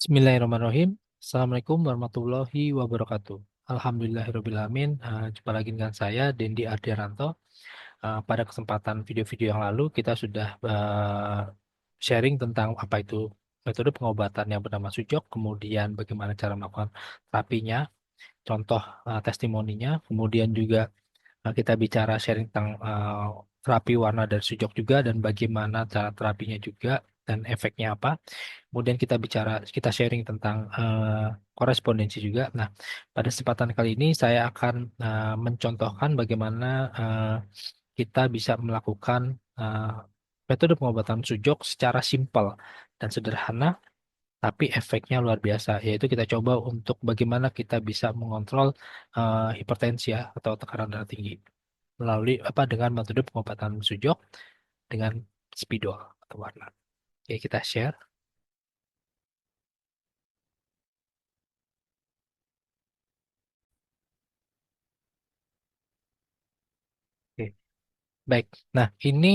Bismillahirrahmanirrahim. Assalamualaikum warahmatullahi wabarakatuh. Alhamdulillahirrahmanirrahim. Jumpa lagi dengan saya, Dendi Ardiaranto. Pada kesempatan video-video yang lalu, kita sudah sharing tentang apa itu metode pengobatan yang bernama sujok, kemudian bagaimana cara melakukan terapinya, contoh testimoninya, kemudian juga kita bicara sharing tentang terapi warna dari sujok juga dan bagaimana cara terapinya juga dan efeknya apa. Kemudian kita sharing tentang korespondensi juga. Nah, pada kesempatan kali ini saya akan mencontohkan bagaimana kita bisa melakukan eh, metode pengobatan sujok secara simpel dan sederhana, tapi efeknya luar biasa. Yaitu kita coba untuk bagaimana kita bisa mengontrol hipertensi ya, atau tekanan darah tinggi melalui apa dengan metode pengobatan sujok dengan spidol atau warna. Oke, kita share. Oke. Baik, nah ini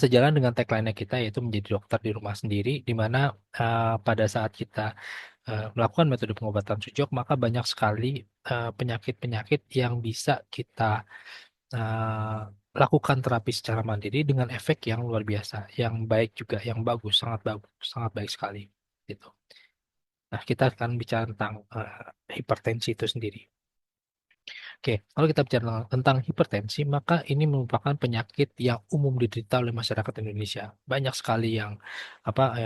sejalan dengan tagline kita yaitu menjadi dokter di rumah sendiri, di mana pada saat kita melakukan metode pengobatan sujok, maka banyak sekali penyakit-penyakit yang bisa kita eh, lakukan terapi secara mandiri dengan efek yang luar biasa, yang baik juga, yang bagus, sangat baik sekali. Gitu. Nah, kita akan bicara tentang hipertensi itu sendiri. Oke, kalau kita bicara tentang hipertensi, maka ini merupakan penyakit yang umum diderita oleh masyarakat Indonesia. Banyak sekali yang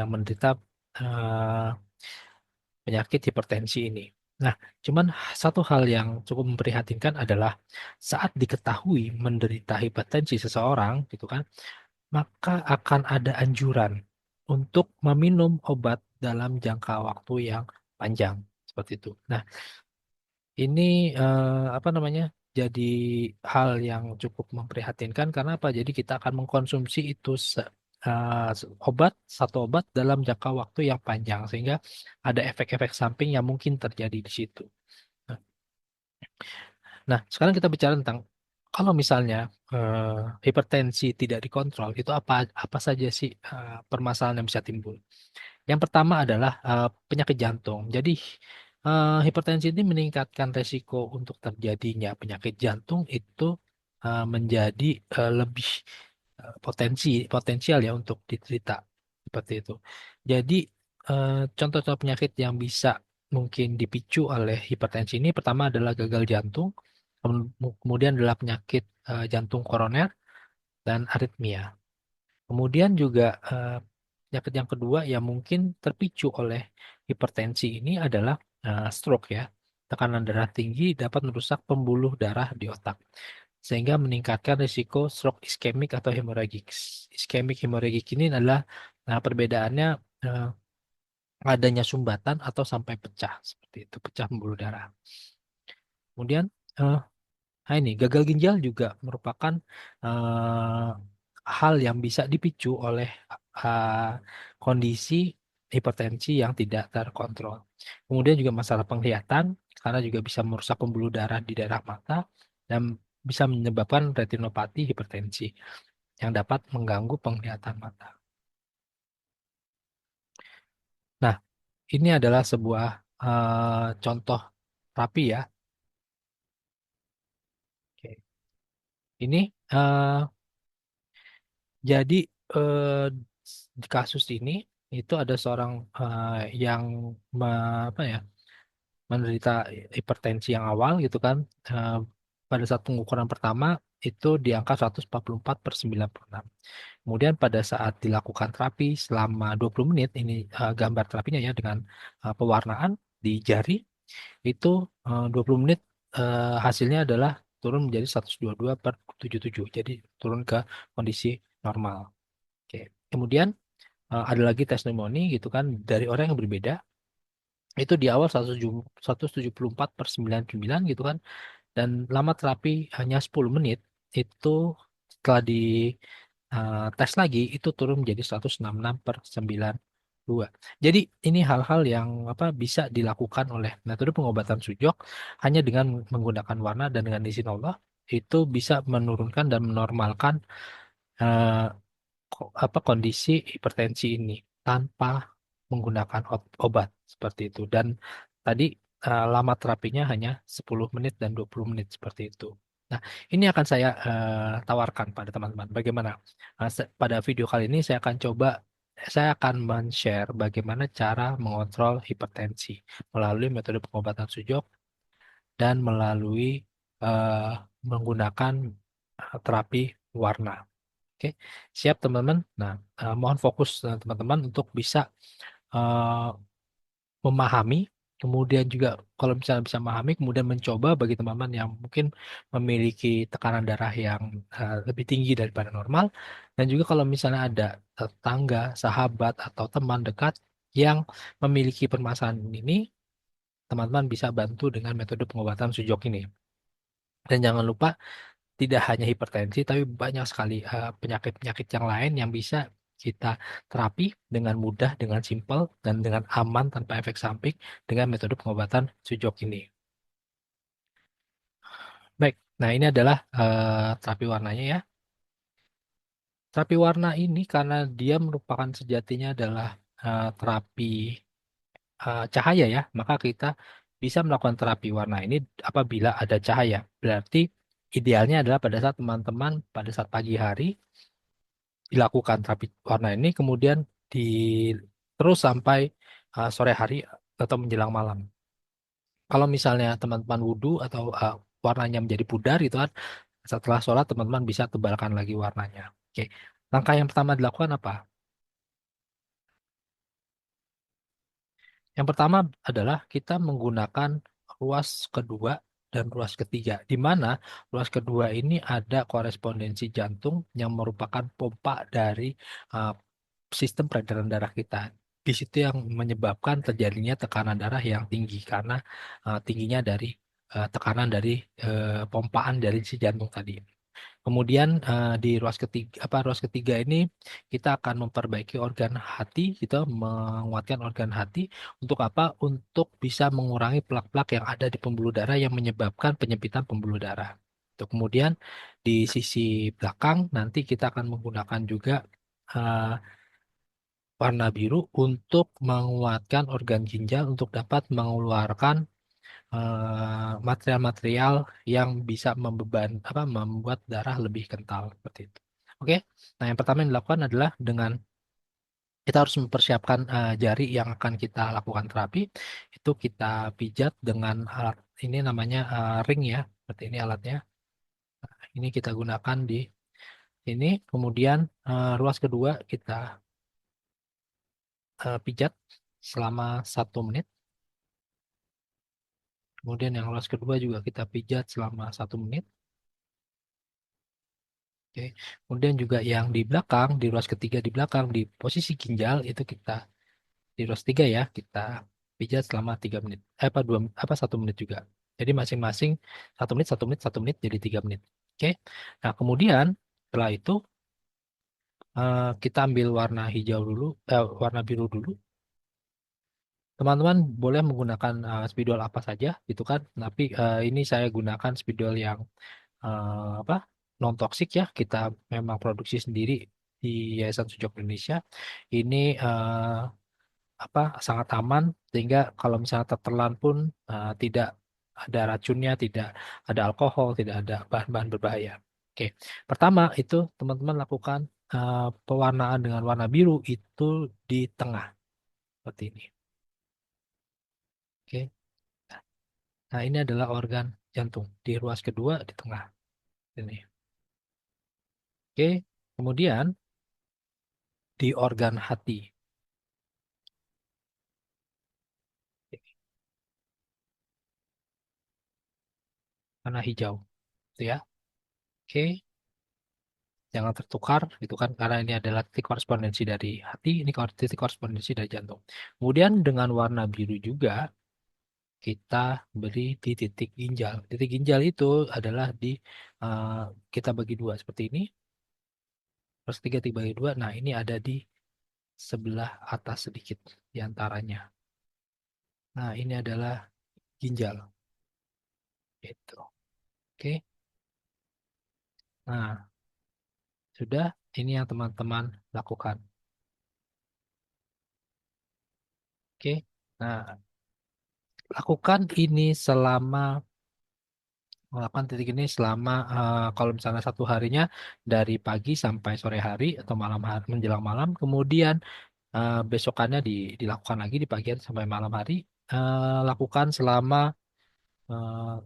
menderita eh, penyakit hipertensi ini. Nah, cuman satu hal yang cukup memprihatinkan adalah saat diketahui menderita hipertensi seseorang, gitu kan, maka akan ada anjuran untuk meminum obat dalam jangka waktu yang panjang, seperti itu. Nah, ini apa namanya? Jadi hal yang cukup memprihatinkan karena apa? Jadi kita akan mengkonsumsi itu satu obat dalam jangka waktu yang panjang sehingga ada efek-efek samping yang mungkin terjadi di situ. Nah, nah, sekarang kita bicara tentang kalau misalnya hipertensi tidak dikontrol, itu apa apa saja sih permasalahan yang bisa timbul? Yang pertama adalah penyakit jantung. Jadi hipertensi ini meningkatkan resiko untuk terjadinya penyakit jantung itu menjadi lebih potensial ya untuk diterita seperti itu. Jadi contoh-contoh penyakit yang bisa mungkin dipicu oleh hipertensi ini pertama adalah gagal jantung, kemudian adalah penyakit jantung koroner dan aritmia. Kemudian juga penyakit yang kedua yang mungkin terpicu oleh hipertensi ini adalah stroke ya. Tekanan darah tinggi dapat merusak pembuluh darah di otak sehingga meningkatkan risiko stroke iskemik atau hemoragik. Iskemik hemoragik ini adalah perbedaannya eh, adanya sumbatan atau sampai pecah seperti itu, pecah pembuluh darah. Kemudian eh, ini gagal ginjal juga merupakan eh, hal yang bisa dipicu oleh eh, kondisi hipertensi yang tidak terkontrol. Kemudian juga masalah penglihatan, karena juga bisa merusak pembuluh darah di daerah mata dan bisa menyebabkan retinopati hipertensi yang dapat mengganggu penglihatan mata. Nah, ini adalah sebuah contoh terapi ya. Oke. Ini jadi eh, di kasus ini itu ada seorang yang apa ya menderita hipertensi yang awal gitu kan. Eh, Pada saat pengukuran pertama itu di angka 144/96. Kemudian pada saat dilakukan terapi selama 20 menit ini gambar terapinya ya dengan pewarnaan di jari itu 20 menit hasilnya adalah turun menjadi 122/77. Jadi turun ke kondisi normal. Oke. Kemudian ada lagi testimoni gitu kan dari orang yang berbeda. Itu di awal 174/99 gitu kan. Dan lama terapi hanya 10 menit. Itu setelah di tes lagi itu turun menjadi 166/92. Jadi ini hal-hal yang apa bisa dilakukan oleh metode pengobatan sujok hanya dengan menggunakan warna dan dengan izin Allah itu bisa menurunkan dan menormalkan eh, apa kondisi hipertensi ini tanpa menggunakan obat seperti itu. Dan tadi lama terapinya hanya 10 menit dan 20 menit seperti itu. Nah, ini akan saya tawarkan pada teman-teman. Bagaimana? Pada video kali ini saya akan men-share bagaimana cara mengontrol hipertensi melalui metode pengobatan sujok dan melalui eh, menggunakan terapi warna. Oke, siap teman-teman. Nah, mohon fokus teman-teman untuk bisa eh, memahami, kemudian juga kalau misalnya bisa memahami, kemudian mencoba bagi teman-teman yang mungkin memiliki tekanan darah yang lebih tinggi daripada normal, dan juga kalau misalnya ada tetangga, sahabat, atau teman dekat yang memiliki permasalahan ini, teman-teman bisa bantu dengan metode pengobatan sujok ini. Dan jangan lupa, tidak hanya hipertensi, tapi banyak sekali penyakit-penyakit yang lain yang bisa kita terapi dengan mudah, dengan simpel, dan dengan aman tanpa efek samping dengan metode pengobatan sujok ini. Baik, nah ini adalah terapi warnanya ya. Terapi warna ini karena dia merupakan sejatinya adalah terapi cahaya ya, maka kita bisa melakukan terapi warna ini apabila ada cahaya. Berarti idealnya adalah pada saat teman-teman pada saat pagi hari dilakukan terapi warna ini, kemudian di terus sampai sore hari atau menjelang malam. Kalau misalnya teman-teman wudhu atau warnanya menjadi pudar gitu kan, setelah sholat teman-teman bisa tebalkan lagi warnanya. Oke, langkah yang pertama dilakukan apa? Yang pertama adalah kita menggunakan ruas kedua dan ruas ketiga, di mana ruas kedua ini ada korespondensi jantung yang merupakan pompa dari uh, sistem peredaran darah kita. Di situ yang menyebabkan terjadinya tekanan darah yang tinggi karena tingginya dari tekanan dari pompaan dari si jantung tadi. Kemudian di ruas ketiga ini kita akan memperbaiki organ hati, kita menguatkan organ hati untuk apa? Untuk bisa mengurangi plak-plak yang ada di pembuluh darah yang menyebabkan penyempitan pembuluh darah. Kemudian di sisi belakang nanti kita akan menggunakan juga eh, warna biru untuk menguatkan organ ginjal untuk dapat mengeluarkan material-material yang bisa membuat darah lebih kental seperti itu. Oke. Nah, yang pertama yang dilakukan adalah dengan kita harus mempersiapkan jari yang akan kita lakukan terapi. Itu kita pijat dengan alat ini namanya ring ya. Seperti ini alatnya. Ini kita gunakan di ini. Kemudian ruas kedua kita pijat selama 1 menit. Kemudian yang ruas kedua juga kita pijat selama 1 menit. Oke. Kemudian juga yang di belakang, di ruas ketiga di belakang, di posisi ginjal itu kita di ruas tiga ya, kita pijat selama 3 menit. Apa 1 menit juga. Jadi masing-masing 1 menit, 1 menit, 1 menit jadi 3 menit. Oke. Nah kemudian setelah itu kita ambil warna hijau dulu, warna biru dulu. Teman-teman boleh menggunakan spidol apa saja, gitu kan. Tapi ini saya gunakan spidol yang apa non toksik ya, kita memang produksi sendiri di Yayasan Sujok Indonesia ini apa sangat aman sehingga kalau misalnya tertelan pun tidak ada racunnya, tidak ada alkohol, tidak ada bahan-bahan berbahaya. Oke, pertama itu teman-teman lakukan pewarnaan dengan warna biru itu di tengah seperti ini. Oke, nah ini adalah organ jantung di ruas kedua di tengah ini. Oke, kemudian di organ hati warna hijau, gitu ya. Oke, jangan tertukar gitu kan karena ini adalah titik korespondensi dari hati, ini titik korespondensi dari jantung. Kemudian dengan warna biru juga kita beri di titik ginjal. Titik ginjal itu adalah di eh, kita bagi dua seperti ini, terus tiga dibagi dua. Nah, ini ada di sebelah atas sedikit di antaranya. Nah, ini adalah ginjal. Gitu. Oke. Nah, sudah ini yang teman-teman lakukan. Oke. Nah, lakukan ini selama melakukan titik ini selama kalau misalnya satu harinya dari pagi sampai sore hari atau malam hari menjelang malam, kemudian besokannya dilakukan lagi di pagi hari sampai malam hari. Lakukan selama eh,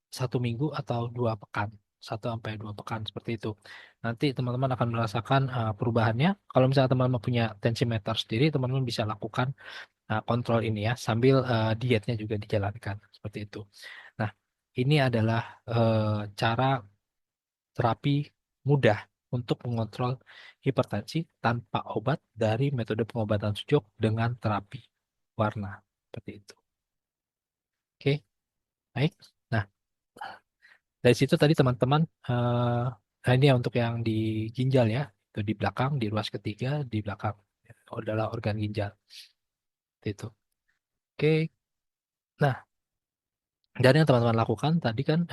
1 minggu atau 2 pekan, 1 sampai 2 pekan seperti itu. Nanti teman-teman akan merasakan perubahannya. Kalau misalnya teman-teman punya tensimeter sendiri, teman-teman bisa lakukan kontrol ini ya, sambil dietnya juga dijalankan seperti itu. Nah, ini adalah cara terapi mudah untuk mengontrol hipertensi tanpa obat dari metode pengobatan sujuk dengan terapi warna. Seperti itu. Oke, baik. Nah, dari situ tadi teman-teman, nah ini ya untuk yang di ginjal ya, itu di belakang, di ruas ketiga, di belakang adalah organ ginjal. Seperti itu. Oke, nah dari yang teman-teman lakukan tadi kan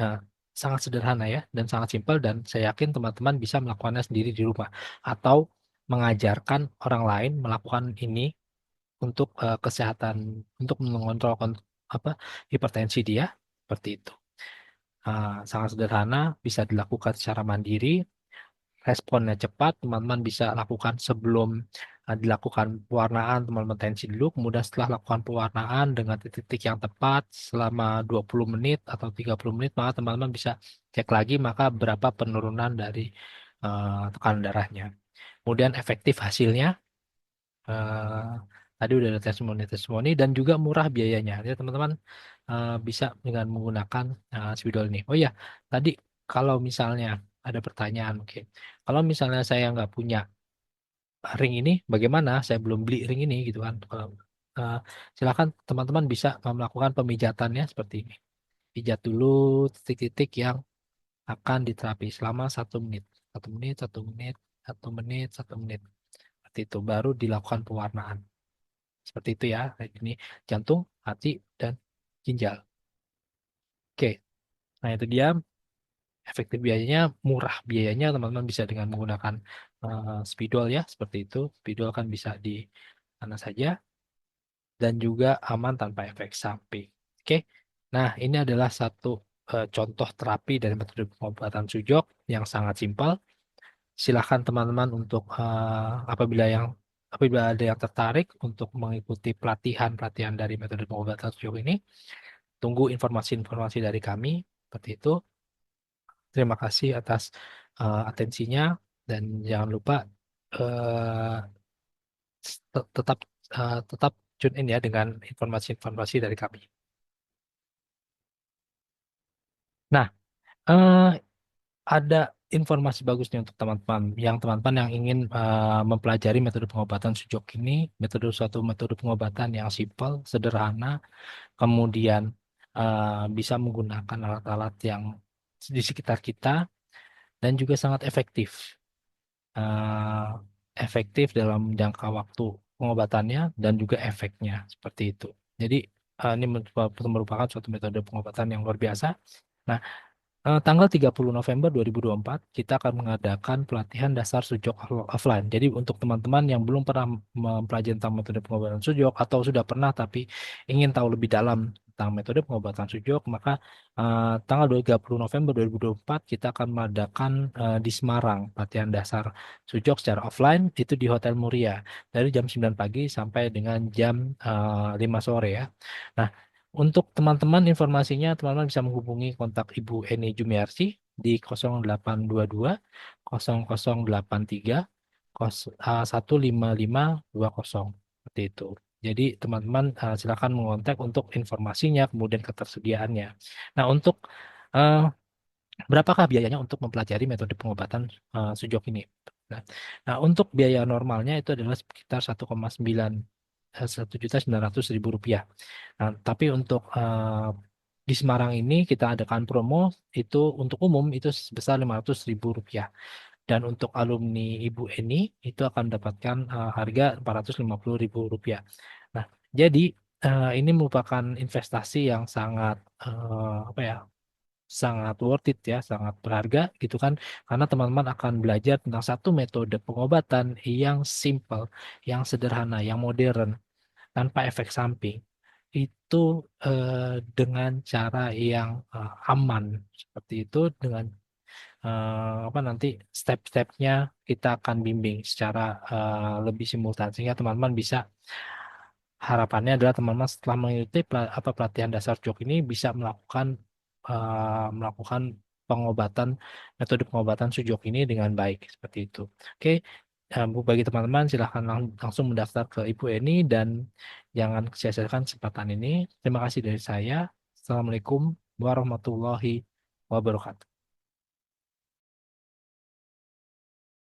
sangat sederhana ya, dan sangat simpel, dan saya yakin teman-teman bisa melakukannya sendiri di rumah atau mengajarkan orang lain melakukan ini untuk kesehatan, untuk mengontrol apa hipertensi dia seperti itu. Sangat sederhana, bisa dilakukan secara mandiri, responnya cepat, teman-teman bisa lakukan sebelum dilakukan pewarnaan, teman-teman tensi dulu, kemudian setelah lakukan pewarnaan dengan titik-titik yang tepat selama 20 menit atau 30 menit, maka teman-teman bisa cek lagi maka berapa penurunan dari tekanan darahnya. Kemudian efektif hasilnya, eh, tadi udah ada testimoni-testimoni dan juga murah biayanya. Jadi teman-teman bisa dengan menggunakan spidol ini. Oh ya, tadi kalau misalnya ada pertanyaan mungkin, kalau misalnya saya nggak punya ring ini, bagaimana? Saya belum beli ring ini gitu kan. Eh, Silakan teman-teman bisa melakukan pemijatannya seperti ini. Pijat dulu titik-titik yang akan diterapi selama 1 menit, 1 menit, 1 menit, 1 menit, 1 menit. Seperti itu. Baru dilakukan pewarnaan. Seperti itu ya. Kayak Ini jantung, hati, dan ginjal. Oke. Nah itu dia efektif biayanya, murah biayanya, teman-teman bisa dengan menggunakan spidol ya. Seperti itu. Spidol kan bisa di mana saja dan juga aman tanpa efek samping. Oke. Nah, ini adalah satu contoh terapi dari metode pengobatan sujok yang sangat simpel. Silakan teman-teman untuk apabila ada yang tertarik untuk mengikuti pelatihan-pelatihan dari metode pengobatan sujok ini, tunggu informasi-informasi dari kami. Seperti itu. Terima kasih atas atensinya dan jangan lupa eh, tetap tune in ya dengan informasi-informasi dari kami. Nah, eh, ada informasi bagusnya untuk teman-teman yang ingin mempelajari metode pengobatan sujok ini, suatu metode pengobatan yang simpel, sederhana, kemudian bisa menggunakan alat-alat yang di sekitar kita dan juga sangat efektif. eh, Efektif dalam jangka waktu pengobatannya dan juga efeknya seperti itu. Jadi ini merupakan suatu metode pengobatan yang luar biasa. Nah, tanggal 30 November 2024 kita akan mengadakan pelatihan dasar sujok offline. Jadi untuk teman-teman yang belum pernah mempelajari tentang metode pengobatan sujok atau sudah pernah tapi ingin tahu lebih dalam tentang metode pengobatan sujok, maka tanggal 30 November 2024 kita akan mengadakan di Semarang pelatihan dasar sujok secara offline itu di Hotel Muria dari jam 9 pagi sampai dengan jam 5 sore ya. Nah, untuk teman-teman informasinya, teman-teman bisa menghubungi kontak Ibu Eni Jumiarsi di 0822 0083 15520. Seperti itu. Jadi teman-teman silakan mengontak untuk informasinya, kemudian ketersediaannya. Nah, untuk eh, berapakah biayanya untuk mempelajari metode pengobatan sujok ini? Nah, untuk biaya normalnya itu adalah sekitar 1,9 Rp1.900.000. Nah, tapi untuk di Semarang ini kita adakan promo itu untuk umum itu sebesar Rp500.000 dan untuk alumni Ibu Eni itu akan mendapatkan harga Rp450.000. Nah, jadi ini merupakan investasi yang sangat apa ya, sangat worth it ya, sangat berharga gitu kan, karena teman-teman akan belajar tentang satu metode pengobatan yang simple, yang sederhana, yang modern tanpa efek samping itu dengan cara yang aman seperti itu dengan apa nanti step-stepnya kita akan bimbing secara lebih simultan sehingga teman-teman bisa harapannya adalah teman-teman setelah mengikuti pelatihan dasar jok ini bisa melakukan pengobatan metode pengobatan sujok ini dengan baik seperti itu. Oke, bagi teman-teman silahkan langsung mendaftar ke Ibu Eni dan jangan sia-siakan kesempatan ini. Terima kasih dari saya. Assalamualaikum warahmatullahi wabarakatuh.